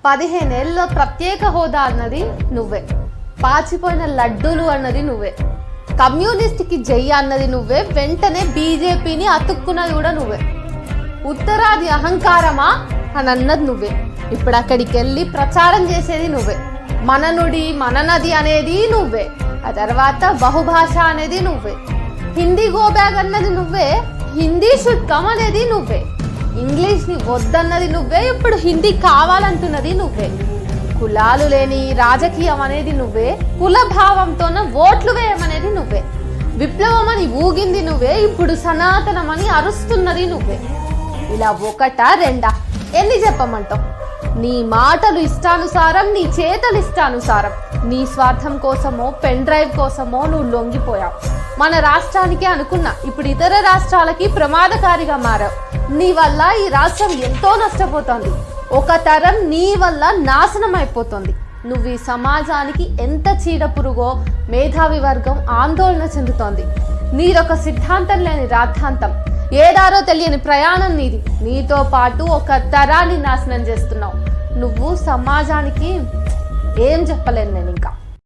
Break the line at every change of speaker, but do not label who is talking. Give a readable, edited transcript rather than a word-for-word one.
15 ఏళ్ళలో ప్రత్యేక హోదా అన్నది నువ్వే, పాచిపోయిన లడ్డూలు అన్నది నువ్వే, కమ్యూనిస్ట్కి జై అన్నది నువ్వే, వెంటనే బీజేపీని అతుక్కున్నది కూడా నువ్వే. ఉత్తరాది అహంకారమా అని అన్నది నువ్వే, ఇప్పుడు అక్కడికి వెళ్ళి ప్రచారం చేసేది నువ్వే. మన నుడి మన నది అనేది నువ్వే, ఆ తర్వాత బహుభాష అనేది నువ్వే, హిందీ గోబ్యాగ్ అన్నది నువ్వే, హిందీ శుద్ధం అనేది నువ్వే, ఇంగ్లీష్ని వద్దన్నది నువ్వే, ఇప్పుడు హిందీ కావాలంటున్నది నువ్వే. కులాలు లేని రాజకీయం అనేది నువ్వే, కుల భావంతోన ఓట్లు వేయమనేది నువ్వే, విప్లవం అని ఊగింది నువ్వే, ఇప్పుడు సనాతనం అని అరుస్తున్నది నువ్వే. ఇలా ఒకటా రెండా ఎన్ని చెప్పమంటావు? నీ మాటలు ఇష్టానుసారం, నీ చేతలు ఇష్టానుసారం. నీ స్వార్థం కోసమో పెన్ డ్రైవ్ కోసమో నువ్వు లొంగిపోయావు. మన రాష్ట్రానికి అనుకున్నా, ఇప్పుడు ఇతర రాష్ట్రాలకి ప్రమాదకారిగా మారావు. నీ వల్ల ఈ రాష్ట్రం ఎంతో నష్టపోతుంది. ఒక తరం నీ వల్ల నాశనం అయిపోతుంది. నువ్వు ఈ సమాజానికి ఎంత చీడ పురుగో మేధావి వర్గం ఆందోళన చెందుతోంది. నీదొక సిద్ధాంతం లేని రాద్ధాంతం, ఏదారో తెలియని ప్రయాణం నీది. నీతో పాటు ఒక తరాన్ని నాశనం చేస్తున్నావు. నువ్వు సమాజానికి ఏం చెప్పలేను నేను ఇంకా.